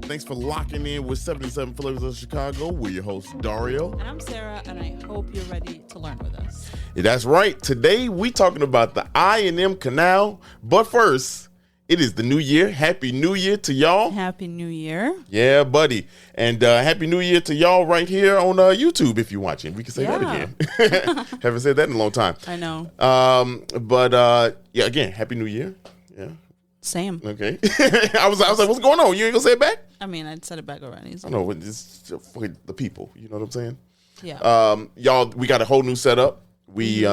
Thanks for locking in with 77 Flavors of Chicago. We're your host, Dario. And I'm Sarah, and I hope you're ready to learn with us. Yeah, that's right. Today, we talking about the I M Canal. But first, it is the new year. Happy New Year to y'all. Happy New Year. Yeah, buddy. And Happy New Year to y'all right here on YouTube if you're watching. We can say that again. Haven't said that in a long time. I know. Yeah, again, Happy New Year. Yeah. Same. Okay. I was like, what's going on? You ain't gonna say it back? I mean, I'd said it back already. So. I know, it's for the people. You know what I'm saying? Yeah. Y'all, we got a whole new setup. We're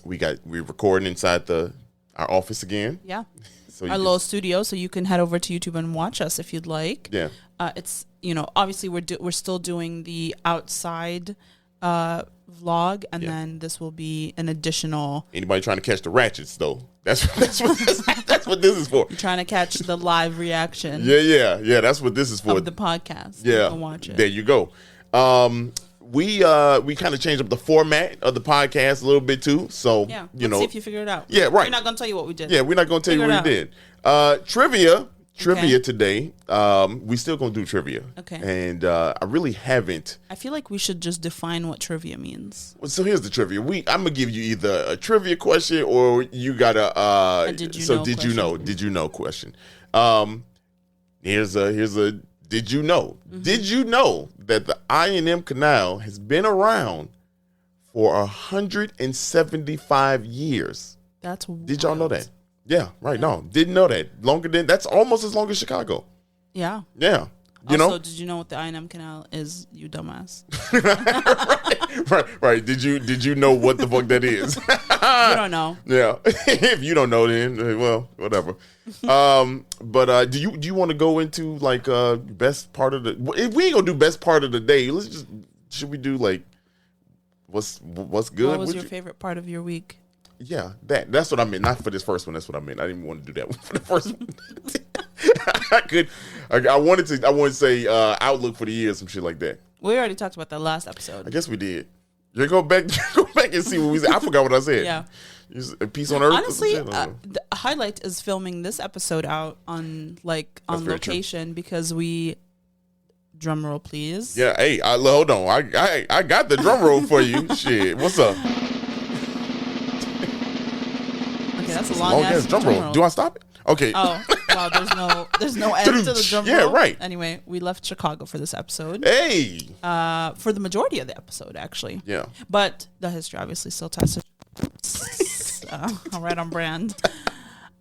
recording inside our office again. Yeah. So our little studio, so you can head over to YouTube and watch us if you'd like. Yeah. It's obviously we're still doing the outside vlog, and then this will be an additional. Anybody trying to catch the ratchets though? That's what this is for. You're trying to catch the live reaction. Yeah. That's what this is for. Of the podcast. Yeah. You can watch it. There you go. We kind of changed up the format of the podcast a little bit too. So let's see if you figure it out. Yeah, right. We're not gonna tell you what we did. Yeah, we're not gonna tell you what we did. Trivia today. We still gonna do trivia. Okay. And I really haven't. I feel like we should just define what trivia means. So here's the trivia. I'm gonna give you either a trivia question or you got a did you know question. Here's a did you know? Mm-hmm. Did you know that the I M Canal has been around for 175 years? That's wild. Did y'all know that? Yeah, right. Yeah. No, didn't know that. That's almost as long as Chicago. Yeah. Yeah. Also, did you know what the I M Canal is, you dumbass? right. Did you know what the fuck that is? You don't know. Yeah. If you don't know, then well, whatever. But do you want to go into like best part of the? If we ain't gonna do best part of the day, should we do like what's good? What was your favorite part of your week? Yeah, that's what I meant. Not for this first one. That's what I meant. I didn't want to do that one for the first one. I wanted to say outlook for the year, some shit like that. We already talked about that last episode. I guess we did. You go back and see what we said. I forgot what I said. Yeah. Peace on Earth. Honestly, the highlight is filming this episode out on location because we. Drum roll, please. Yeah. Hey, hold on. I got the drum roll for you. Shit. What's up? Okay, that's a long ass drum roll. Do I stop it? Okay. Oh, wow, there's no end to the drum roll. Yeah, right. Anyway, we left Chicago for this episode. Hey. For the majority of the episode, actually. Yeah. But the history obviously still ties to right on brand.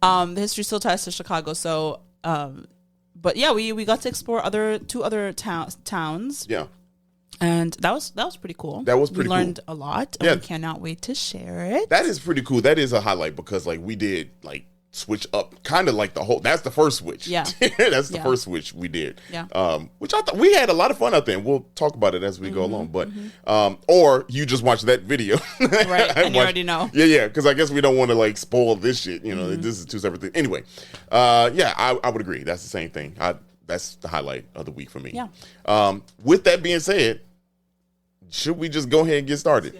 The history still ties to Chicago, so but yeah, we got to explore two other towns. Yeah. And that was pretty cool. That was pretty cool. We learned a lot, and we cannot wait to share it. That is pretty cool. That is a highlight because we did switch up kind of like that's the first switch. Yeah. That's the first switch we did. Yeah. Which I thought we had a lot of fun out there, and we'll talk about it as we go along. But or you just watch that video. Right. And you already know. Yeah, because I guess we don't want to spoil this shit. This is two separate things. Anyway, I would agree. That's the same thing. That's the highlight of the week for me. Yeah. With that being said, should we just go ahead and get started?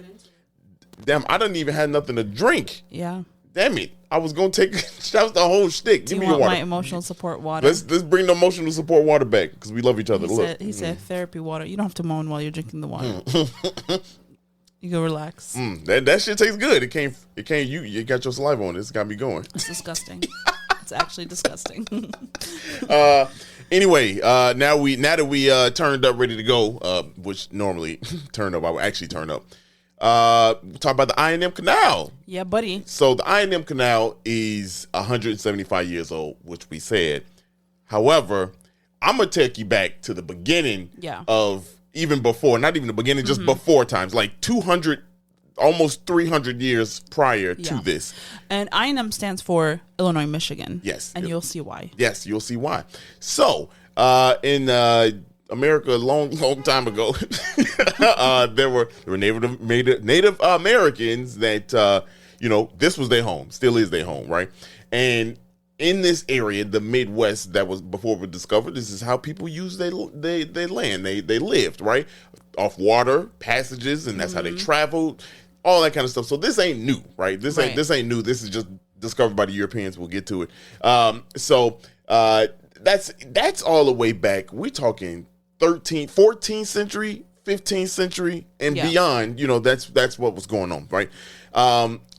Damn, I didn't even have nothing to drink. Yeah. Damn it. I was going to that was the whole shtick. Give me your water. My emotional support water. Let's bring the emotional support water back because we love each other. He said therapy water. You don't have to moan while you're drinking the water. You go relax. That shit tastes good. It came you got your saliva on it. It's got me going. It's disgusting. It's actually disgusting. Anyway, now that we turned up, ready to go, which normally turn up, I would actually turn up. Talk about the I M Canal. Yeah, buddy. So the I M Canal is 175 years old, which we said. However, I'm gonna take you back to the beginning of even before, not even the beginning, just before times, like 200, almost 300 years prior to this. And I&M stands for Illinois, Michigan. Yes. And you'll see why. Yes, you'll see why. So, in America a long time ago, there were Native Americans that, this was their home, still is their home, right? And in this area, the Midwest, that was before it was discovered, this is how people used their land. They lived, right? Off water, passages, and that's how they traveled, all that kind of stuff. So this ain't new, right? This ain't new. This is just discovered by the Europeans. We'll get to it. So that's all the way back. We're talking 13th, 14th century, 15th century, and beyond. You know, that's what was going on, right?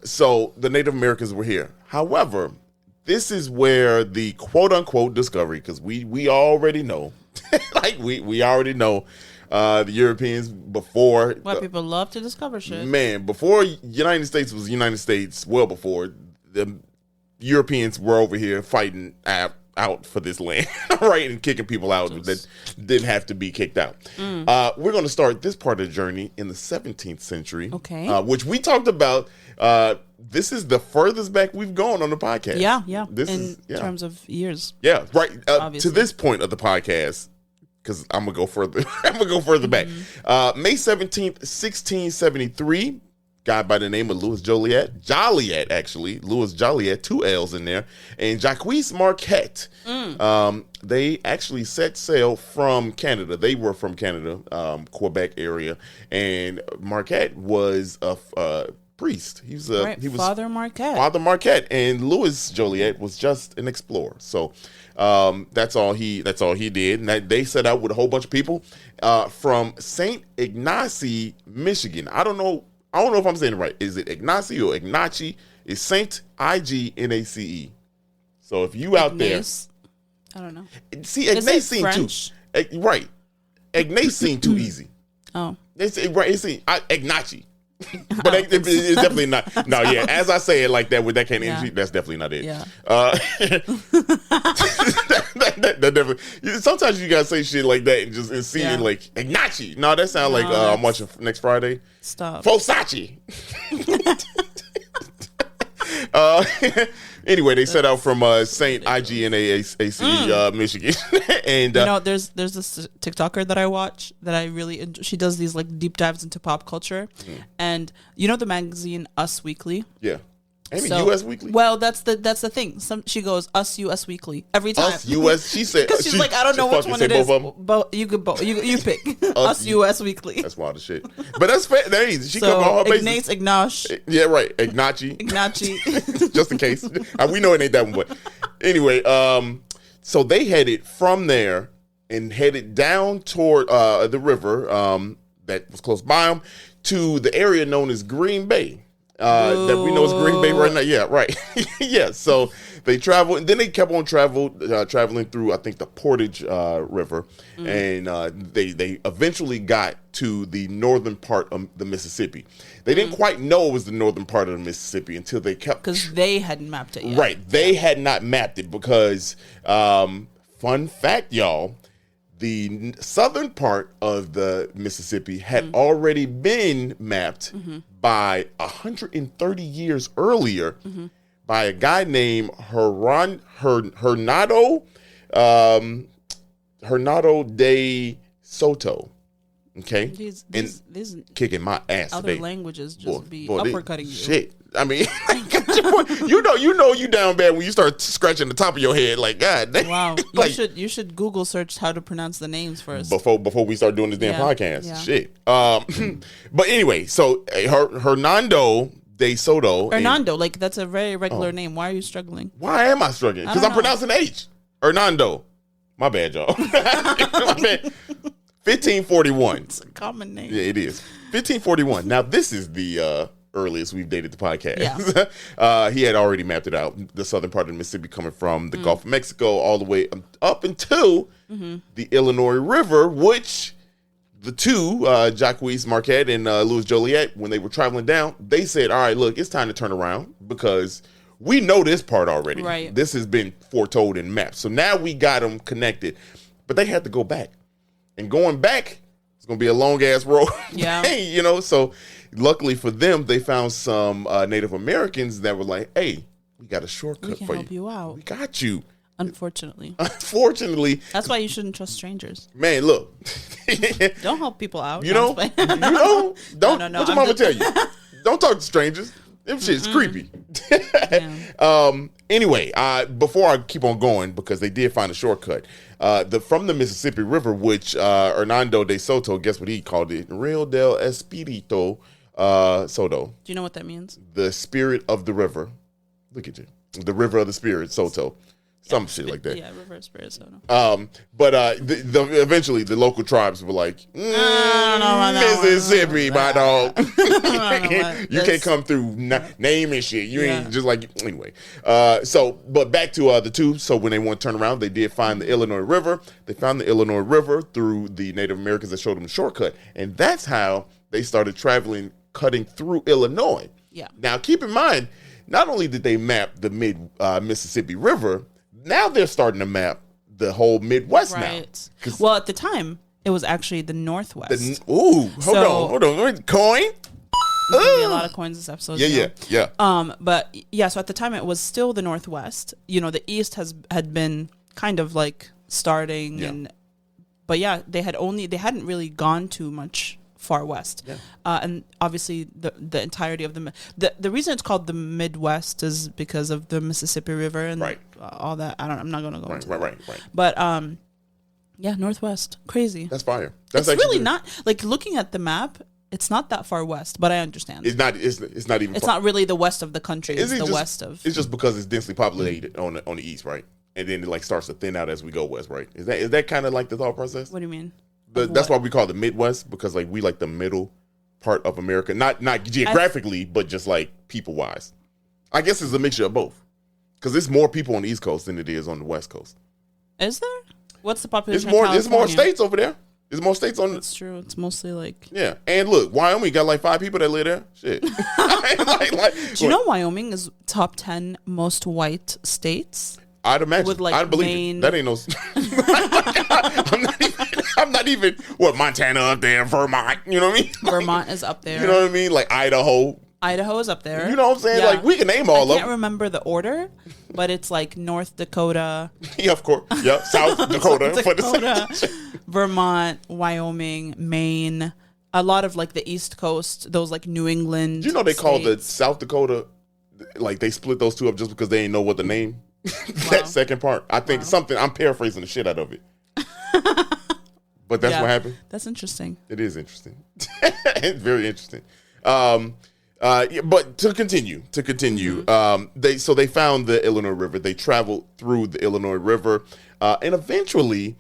So the Native Americans were here. However, this is where the quote unquote discovery, because we already know, like we already know. The Europeans before. Well, people love to discover shit. Man, before United States was United States, well before, the Europeans were over here fighting out for this land, right, and kicking people out that didn't have to be kicked out. We're going to start this part of the journey in the 17th century, which we talked about. This is the furthest back we've gone on the podcast. Yeah. This in terms of years. Yeah, right. To this point of the podcast. Because I'm gonna go further. Back. May 17th, 1673. Guy by the name of Louis Jolliet, actually. Louis Jolliet, 2 L's in there, and Jaques Marquette. They actually set sail from Canada. They were from Canada, Quebec area, and Marquette was a priest. He was Father Marquette. Father Marquette, and Louis Jolliet was just an explorer. So. That's all he did. And they set out with a whole bunch of people from St. Ignace, Michigan. I don't know if I'm saying it right. Is it Ignace or Ignace? It's St. Ignace. So if you out there, I don't know. See, Ignace seemed too right. Ignace seemed too easy. Oh, It's Ignace. But it's definitely not. No, yeah. As I say it like that with that kind of energy, that's definitely not it. Yeah. That definitely. Sometimes you gotta say shit like that and see it like Ignace. No, that sounds like I'm watching next Friday. Stop. Fosachi. Anyway, they set out from St. Ignace, Michigan, and there's this TikToker that I watch that I really enjoy. She does these like deep dives into pop culture, and the magazine Us Weekly. Yeah. US Weekly. Well, that's the thing. She goes Us US Weekly every time. Us US. She said because she's like, I don't know which one it is. But you could you pick Us US Weekly. That's wild as shit. But that's fair. That easy. She covered all her bases. Ignace. Yeah, right. Ignace. Just in case. We know it ain't that one, but anyway. So they headed from there and headed down toward the river that was close by them to the area known as Green Bay. That we know is Green Bay right now. Yeah, right. Yeah, so they traveled, and then they kept on traveling through, I think, the Portage River, and they eventually got to the northern part of the Mississippi. They didn't quite know it was the northern part of the Mississippi until they kept... Because they hadn't mapped it yet. Right, they had not mapped it because, fun fact, y'all, the southern part of the Mississippi had already been mapped by 130 years earlier by a guy named Hernando de Soto. Okay, these kicking my ass. Other today. Languages just be uppercutting you. Shit. I mean, you down bad when you start scratching the top of your head. Like, God damn. Wow, you should Google search how to pronounce the names first before we start doing this damn podcast. Yeah. Shit. But anyway, so Hernando de Soto. Hernando, like that's a very regular name. Why are you struggling? Why am I struggling? Because I'm pronouncing H. Hernando. My bad, y'all. My bad. 1541. It's a common name. Yeah, it is. 1541. Now, this is the earliest we've dated the podcast. Yeah. He had already mapped it out. The southern part of the Mississippi coming from the Gulf of Mexico all the way up until the Illinois River, which the two, Jaques Marquette and Louis Jolliet, when they were traveling down, they said, all right, look, it's time to turn around because we know this part already. Right. This has been foretold in maps. So now we got them connected. But they had to go back. And going back, it's going to be a long-ass road. Yeah. So luckily for them, they found some Native Americans that were like, hey, we got a shortcut for you. We can help you out. We got you. Unfortunately. That's why you shouldn't trust strangers. Man, look. Don't help people out. Don't. No, what your mama tell you? Don't talk to strangers. Them shit's creepy. Anyway, before I keep on going, because they did find a shortcut, from the Mississippi River, which Hernando de Soto, guess what he called it? Rio del Espirito Soto. Do you know what that means? The spirit of the river. Look at you. The river of the spirit, Soto. some shit like that. Yeah, reverse spirit soda. But eventually the local tribes were like, I don't know about that Mississippi, my dog. I don't know You can't come through naming shit. You Yeah. ain't just like, anyway. But back to the two. So when they want to turn around, they did find the Illinois River. They found the Illinois River through the Native Americans that showed them the shortcut. And that's how they started traveling, cutting through Illinois. Yeah. Now, keep in mind, not only did they map the Mississippi River, now they're starting to map the whole Midwest Right. now. Well, at the time, it was actually the Northwest. Hold on. Coin? There's gonna be a lot of coins this episode. Yeah. But yeah, so at the time it was still the Northwest. You know, the East had been kind of like starting but yeah, they hadn't really gone too much far west. Yeah. And obviously the entirety of the reason it's called the Midwest is because of the Mississippi River and all that. I'm not gonna go into that. Right. But yeah, Northwest. Crazy. That's fire. It's really not like looking at the map. It's not that far west, but I understand. It's not. It's not even. It's not really the west of the country. It's the west of. It's just because it's densely populated on the east, right? And then it like starts to thin out as we go west, right? Is that kind of like the thought process? What do you mean? That's why we call it the Midwest, because like we like the middle part of America, not geographically, but just like people wise. I guess it's a mixture of both, because there's more people on the East Coast than it is on the West Coast. Is there? What's the population? There's more states over there. There's more states on. That's true. It's mostly like. Yeah, and look, Wyoming got like 5 people that live there. Shit. Do you know Wyoming is top 10 most white states? I'd imagine. With like I'd believe Maine. it. That ain't no. I'm not even. What, Montana up there, Vermont? You know what I mean? Vermont is up there. You know what I mean? Like Idaho. Idaho is up there. You know what I'm saying? Yeah. Like we can name all of them. I can't remember the order, but it's like North Dakota. Yeah, of course. Yep, South Dakota. Vermont, Wyoming, Maine. A lot of like the East Coast, those like New England. Do you know they call the South Dakota, like they split those two up just because they didn't know what the name. That second part. I think something, I'm paraphrasing the shit out of it. But that's what happened. That's interesting. It is interesting. It's very interesting. But to continue, they found the Illinois River. They traveled through the Illinois River, and eventually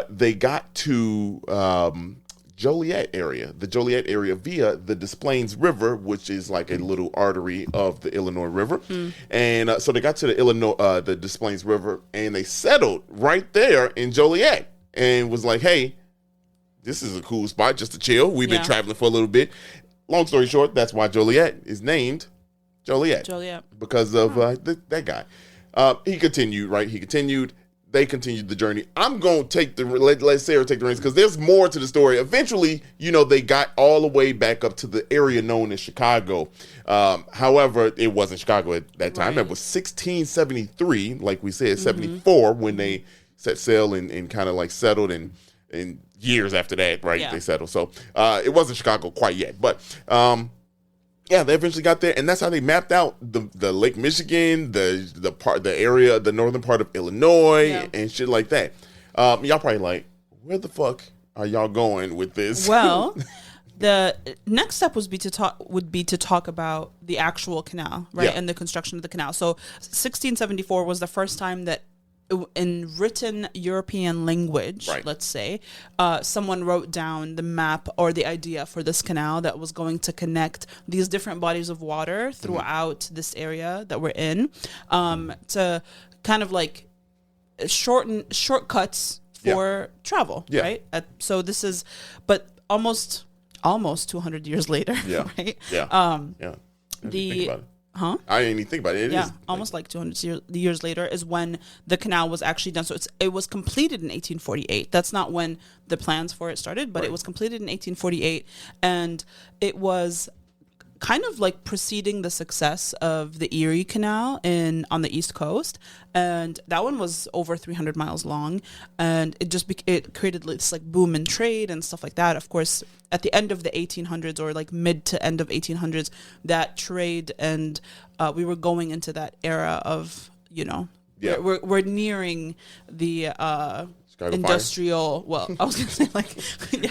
they got to Joliet area, the Joliet area via the Des Plaines River, which is like a little artery of the Illinois River. And so they got to the Des Plaines River, and they settled right there in Joliet, and was like, hey, this is a cool spot just to chill. We've been traveling for a little bit. Long story short, that's why Joliet is named Joliet. Because of that guy. He continued, right? They continued the journey. I'm going to let Sarah take the reins because there's more to the story. Eventually, they got all the way back up to the area known as Chicago. However, it wasn't Chicago at that time. Right. It was 1673, like we said, 74, when they set sail and kind of like settled, and years after that, right, they settled. So it wasn't Chicago quite yet. But they eventually got there, and that's how they mapped out the Lake Michigan, the area, the northern part of Illinois, and shit like that. Y'all probably like, where the fuck are y'all going with this? Well, the next step would be to talk about the actual canal, right, and the construction of the canal. So 1674 was the first time that in written European language, let's say, someone wrote down the map or the idea for this canal that was going to connect these different bodies of water throughout this area that we're in, to kind of like shortcuts for travel, right? So this is, but almost 200 years later, right? I didn't even think about it. It is almost like 200 years later is when the canal was actually done. So it was completed in 1848. That's not when the plans for it started, but it was completed in 1848, and it was kind of like preceding the success of the Erie Canal on the East Coast, and that one was over 300 miles long, and it created this like boom in trade and stuff like that. Of course, at the end of the 1800s, or like mid to end of 1800s, that trade and we were going into that era of we're nearing the industrial. Well, I was gonna say like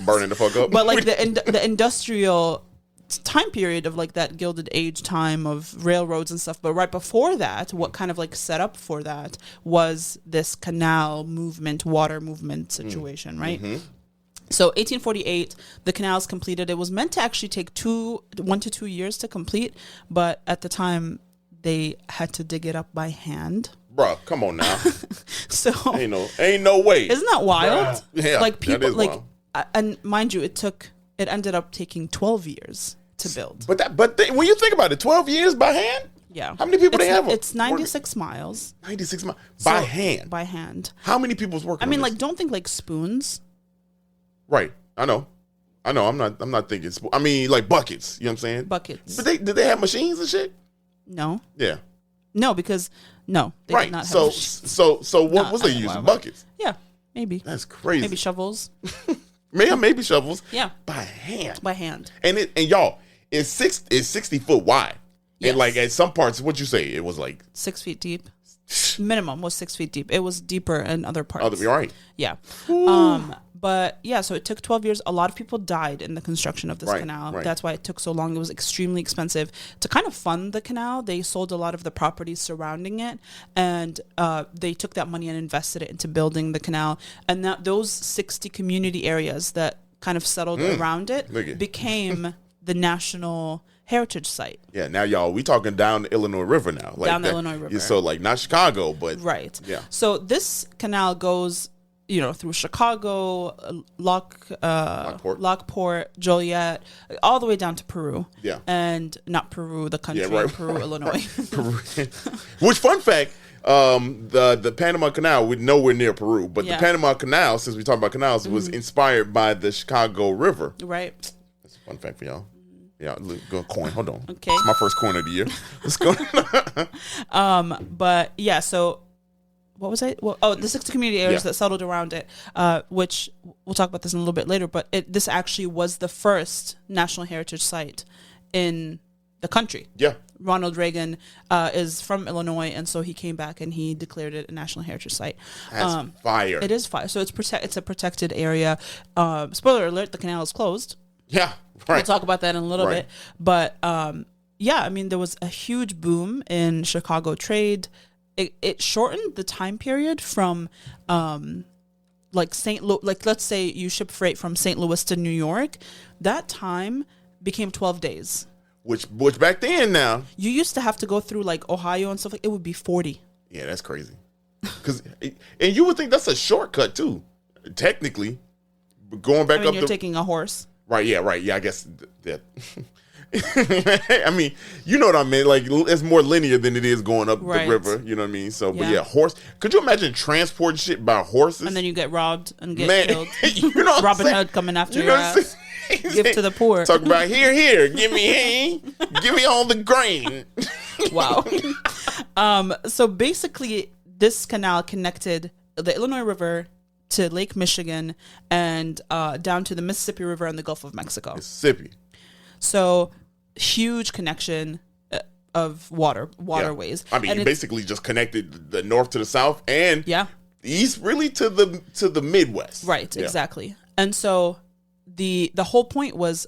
burning the fuck up, but like the industrial time period of like that Gilded Age time of railroads and stuff. But right before that, what kind of like set up for that was this canal movement, water movement situation, right? So 1848, the canal is completed. It was meant to actually take 1 to 2 years to complete, but at the time they had to dig it up by hand. Bruh, come on now. So ain't no way. Isn't that wild? Yeah, like people that is like wild. And mind you, it ended up taking 12 years to build. But when you think about it, 12 years by hand? Yeah. How many people they have? It's 96 miles. 96 miles by hand. By hand. How many people's working? I mean, on like, this? don't think like spoons. Right. I know. I'm not thinking. I mean, like buckets. You know what I'm saying? Buckets. But did they have machines and shit? No. Yeah. No, because they Right. did not have So machines. so what was they using? Buckets. Yeah, maybe. That's crazy. Maybe shovels. Maybe shovels. Yeah. By hand. By hand. And y'all, it's 60 foot wide. Yes. And like at some parts, what'd you say? It was like 6 feet deep. Minimum was 6 feet deep. It was deeper in other parts. right. Yeah. But yeah, so it took 12 years. A lot of people died in the construction of this canal. Right. That's why it took so long. It was extremely expensive. To kind of fund the canal, they sold a lot of the properties surrounding it, and they took that money and invested it into building the canal. And those 60 community areas that kind of settled around it became the National Heritage Site. Yeah, now y'all, we talking down the Illinois River now. Like down the Illinois River. So like not Chicago, but right. Yeah. So this canal goes, through Chicago, Lockport, Joliet, all the way down to Peru. Yeah. And not Peru, the country, right. Peru, Illinois. Peru. Which, fun fact, the Panama Canal, we're nowhere near Peru, but the Panama Canal, since we talk about canals, was inspired by the Chicago River. Right. That's a fun fact for y'all. Yeah, go coin. Hold on. Okay. It's my first coin of the year. Let's go. But yeah, so what was I? Well, the 60 community areas that settled around it, which we'll talk about this in a little bit later, but this actually was the first National Heritage Site in the country. Yeah. Ronald Reagan is from Illinois, and so he came back and he declared it a National Heritage Site. That's fire. It is fire. So it's a protected area. Spoiler alert, the canal is closed. Yeah, right. We'll talk about that in a little bit. But yeah, I mean, there was a huge boom in Chicago trade. It shortened the time period from like let's say you ship freight from St. Louis to New York. That time became 12 days. Which back then now. You used to have to go through like Ohio and stuff, like it would be 40. Yeah, that's crazy. And you would think that's a shortcut too, technically. Going back up, you're taking a horse. Right. Yeah. I guess that. I mean, you know what I mean. Like it's more linear than it is going up the river. You know what I mean. So, but yeah, horse. Could you imagine transporting shit by horses? And then you get robbed and get killed. You know, what Robin Hood coming after your ass. Give to the poor. Talk about here, give me all the grain. Wow. So basically, this canal connected the Illinois River to Lake Michigan and down to the Mississippi River and the Gulf of Mexico. Mississippi. So huge connection of waterways. I mean, and you basically just connected the north to the south and the east really to the Midwest. Right. Yeah. Exactly. And so the whole point was,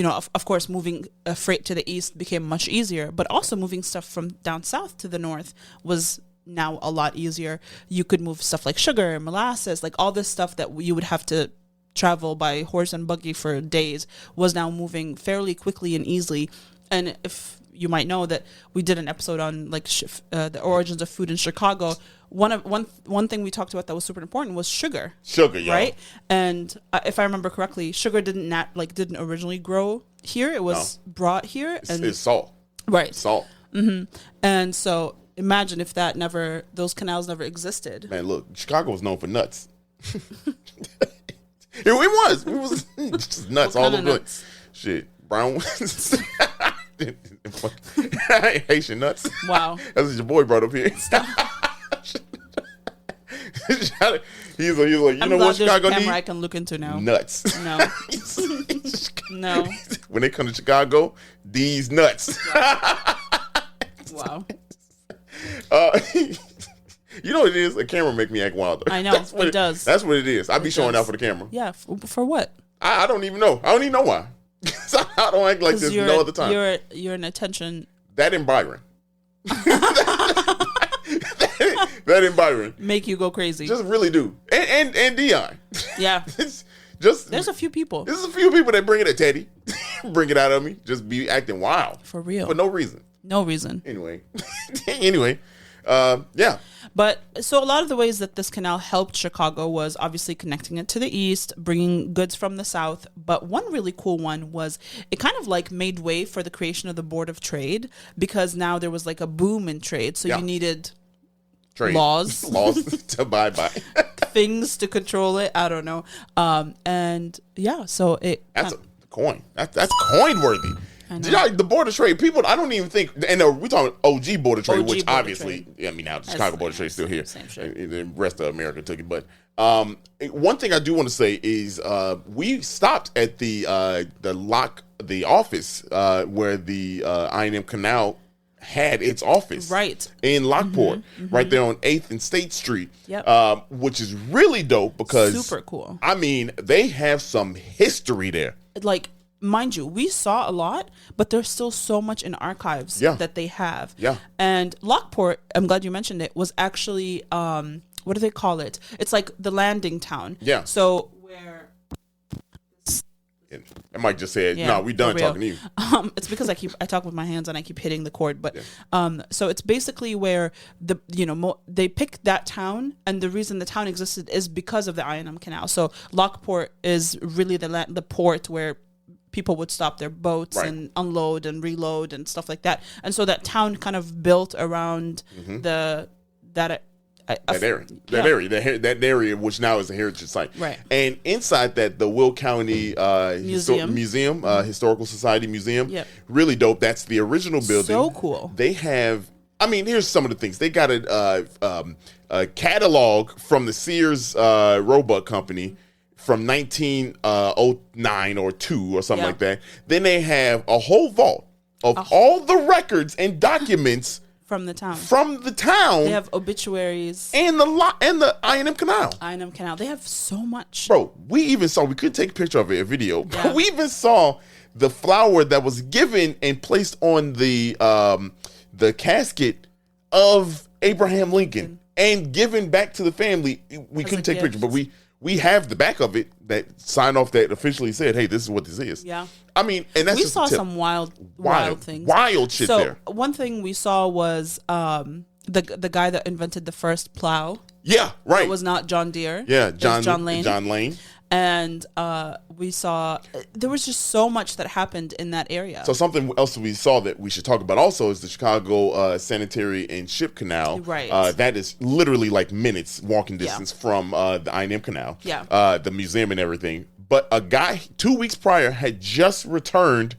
of course, moving freight to the east became much easier, but also moving stuff from down south to the north was now a lot easier. You could move stuff like sugar, molasses, like all this stuff that you would have to travel by horse and buggy for days was now moving fairly quickly and easily. And if you might know that we did an episode on like the origins of food in Chicago. One thing we talked about that was super important was sugar. Sugar, yeah. Right? And if I remember correctly, sugar didn't originally grow here. It was brought here. It's salt. Right. Salt. Mm-hmm. And so imagine if those canals never existed. Man, look, Chicago was known for nuts. It was just nuts all over the place. Shit, brown ones. Haitian nuts. Wow. That's what your boy brought up here. Stop. he's like, you know what Chicago needs? I can look into now. Nuts. No. No. When they come to Chicago, these nuts. Wow. You know what it is? A camera make me act wild. I know. It does. That's what it is. I be showing out for the camera. Yeah. For what? I don't even know. I don't even know why. So I don't act like there's no other time. You're an attention. That and Byron. that and Byron. Make you go crazy. Just really do. And Dion. Yeah. There's a few people. There's a few people that bring it at Teddy. Bring it out of me. Just be acting wild. For real. For no reason. No reason. Anyway. Yeah. But so a lot of the ways that this canal helped Chicago was obviously connecting it to the east, bringing goods from the south. But one really cool one was it kind of like made way for the creation of the Board of Trade, because now there was like a boom in trade. So you needed trade laws to abide by. Things to control it. I don't know. And yeah, so that's a coin. That's coin worthy. The Board of Trade, people, I don't even think, and we're talking OG Board of Trade, which obviously, I mean, now the Chicago Board of Trade is still here. Same shit. The rest of America took it. But one thing I do want to say is we stopped at the office where the I M Canal had its office. Right. In Lockport, right there on 8th and State Street, which is really dope because, super cool. I mean, they have some history there. Like, mind you, we saw a lot, but there's still so much in archives that they have. Yeah. And Lockport, I'm glad you mentioned it, was actually, what do they call it? It's like the landing town. Yeah. So where... I might just say, no, we done talking to you. It's because I talk with my hands and I keep hitting the cord. But so it's basically where they picked that town, and the reason the town existed is because of the I M Canal. So Lockport is really the port where people would stop their boats and unload and reload and stuff like that. And so that town kind of built around that area, which now is a heritage site. Right. And inside that, the Will County Museum, Historical Society Museum, really dope. That's the original building. So cool. They have, I mean, here's some of the things. They got a catalog from the Sears Roebuck Company from 1909 or 2 or something like that. Then they have a whole vault of all the records and documents from the town. They have obituaries and the I M Canal. I M Canal. They have so much. Bro, we could take a picture of it, a video. But we even saw the flower that was given and placed on the casket of Abraham Lincoln and given back to the family. We couldn't take a picture, but we have the back of it that signed off that officially said, hey, this is what this is. Yeah. I mean, and that's we saw some wild things. Wild shit there. So one thing we saw was the guy that invented the first plow. Yeah, right. It was not John Deere. Yeah, John Lane. John Lane. And we saw there was just so much that happened in that area. So something else we saw that we should talk about also is the Chicago Sanitary and Ship Canal. Right. That is literally like minutes walking distance from the I M Canal. Yeah. The museum and everything. But a guy 2 weeks prior had just returned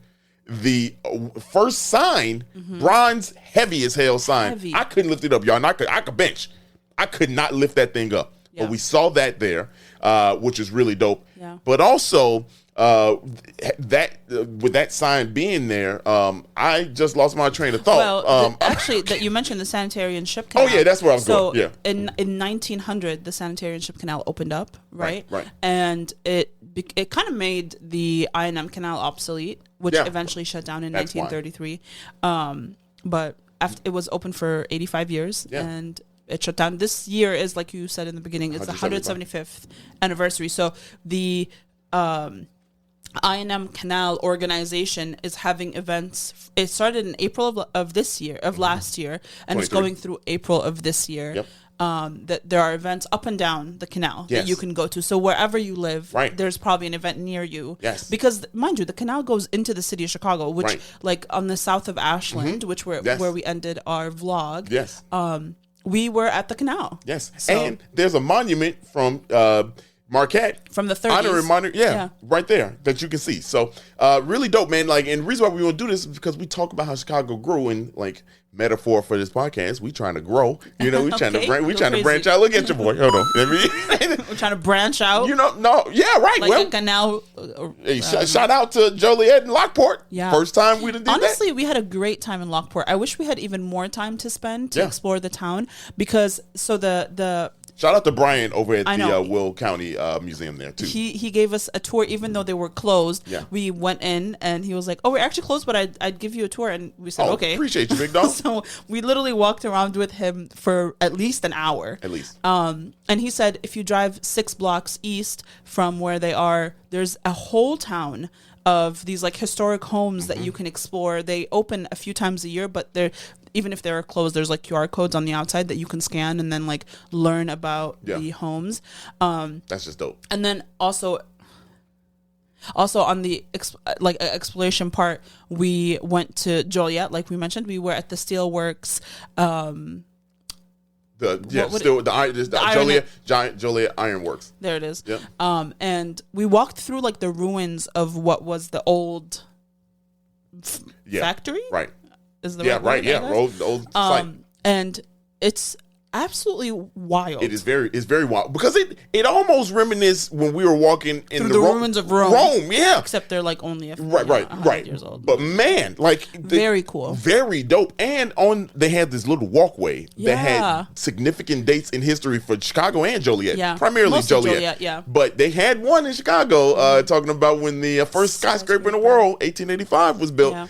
the first sign, bronze, heavy as hell sign. Heavy. I couldn't lift it up, y'all. And I could bench. I could not lift that thing up. Yeah. But we saw that there, which is really dope. Yeah. But also, with that sign being there, I just lost my train of thought. Well, actually, that you mentioned the Sanitary and Ship Canal. Oh yeah, that's where I was going. Yeah. In 1900, the Sanitary and Ship Canal opened up, right? Right. And it kind of made the I M Canal obsolete, which eventually shut down in 1933. But after it was open for 85 years, and it shut down. This year is, like you said in the beginning, it's the 175th anniversary. So the I M Canal organization is having events. It started in April of last year, and it's going through April of this year. Yep. That there are events up and down the canal that you can go to. So wherever you live, there's probably an event near you. Yes. Because mind you, the canal goes into the city of Chicago, which like on the south of Ashland, which where we ended our vlog. Yes. We were at the canal. Yes. So, and there's a monument from Marquette from the 30s. Honoring right there that you can see. So really dope, man. Like, and the reason why we want to do this is because we talk about how Chicago grew, and like metaphor for this podcast, we trying to grow. You know, we trying to branch out. Look at your boy. Hold on. We're trying to branch out. You know, no, yeah, right. Like a canal. Shout out to Joliet and Lockport. Yeah. First time we did that. Honestly, we had a great time in Lockport. I wish we had even more time to spend to explore the town, because so the Shout out to Brian over at I the know. Will County Museum there too. He gave us a tour even though they were closed. Yeah. We went in and he was like, "Oh, we're actually closed, but I'd give you a tour." And we said, "Okay." Appreciate you, big dog. So we literally walked around with him for at least an hour. At least. And he said if you drive 6 blocks east from where they are, there's a whole town of these like historic homes that you can explore. They open a few times a year, but they're even if they're closed, there's like QR codes on the outside that you can scan and then like learn about the homes. That's just dope. And then also on the exploration part, we went to Joliet, like we mentioned. We were at the steelworks. Joliet Ironworks. There it is. Yep. And we walked through like the ruins of what was the old factory. Right. Is the right. word, Yeah. The old site. And it's absolutely wild. It's very wild because it almost reminisces when we were walking in through the ruins of Rome. Yeah. Except they're like only 100 years old. But man, like very cool. Very dope. And they had this little walkway that had significant dates in history for Chicago and Joliet. Yeah. Primarily Mostly Joliet. Yeah. But they had one in Chicago talking about when the first skyscraper in the world, 1885, was built. Yeah.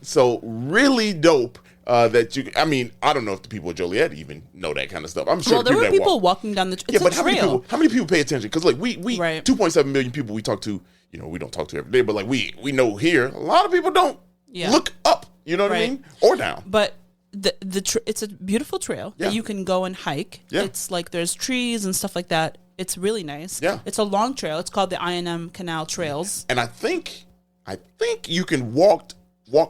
So really dope. That you, I mean, I don't know if the people of Joliet even know that kind of stuff. I'm sure. Well, there were people walking down the. It's a trail. How many people pay attention? Because like we 2.7 million people we talk to. We don't talk to every day, but like we know here, a lot of people don't look up. You know what I mean, or down. But it's a beautiful trail that you can go and hike. Yeah. It's like there's trees and stuff like that. It's really nice. Yeah. It's a long trail. It's called the I M Canal Trails. And I think you can walk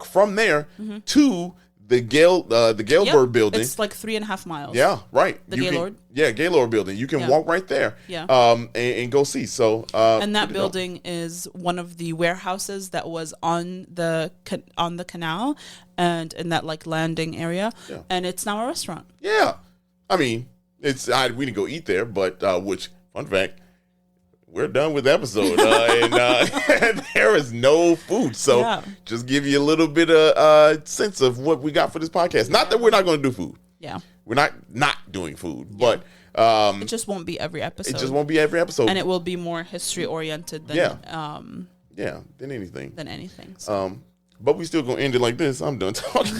from there to the Gaylord building. It's like 3.5 miles. Yeah, right. The Gaylord? Gaylord building. You can walk right there. Yeah. And go see. So and that building is one of the warehouses that was on the canal and in that like landing area. Yeah. And it's now a restaurant. Yeah. I mean, we didn't go eat there, but which fun fact, we're done with the episode, and there is no food. So just give you a little bit of sense of what we got for this podcast. Not that we're not going to do food. Yeah. We're not doing food, but it just won't be every episode. And it will be more history oriented than than anything. So. But we still going to end it like this. I'm done talking.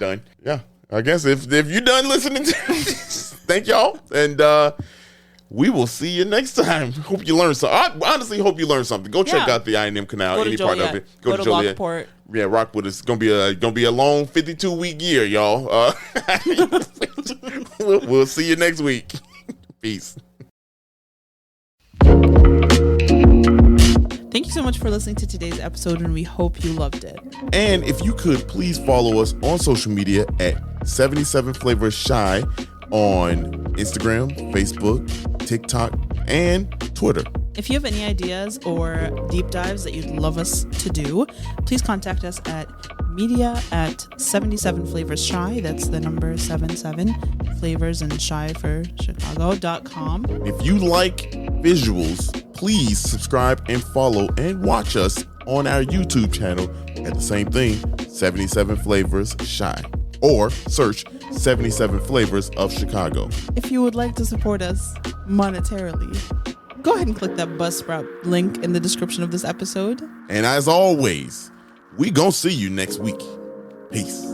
Done. Yeah. I guess if you're done listening to thank y'all, and we will see you next time. Hope you learned something. I honestly hope you learned something. Go check out the I M Canal. Any part of it. Go to Joliet. Lockport. Yeah, Rockport is gonna be a long 52-week year, y'all. We'll see you next week. Peace. Thank you so much for listening to today's episode, and we hope you loved it. And if you could, please follow us on social media at 77 Flavors Shy on Instagram, Facebook, TikTok, and Twitter. If you have any ideas or deep dives that you'd love us to do, please contact us at media@77flavorsshy. That's the number 77 flavors and shy for Chicago.com. If you like visuals, please subscribe and follow and watch us on our YouTube channel at the same thing, 77 Flavors Shy. Or search 77 Flavors of Chicago. If you would like to support us monetarily, go ahead and click that Buzzsprout link in the description of this episode. And as always, we gonna see you next week. Peace.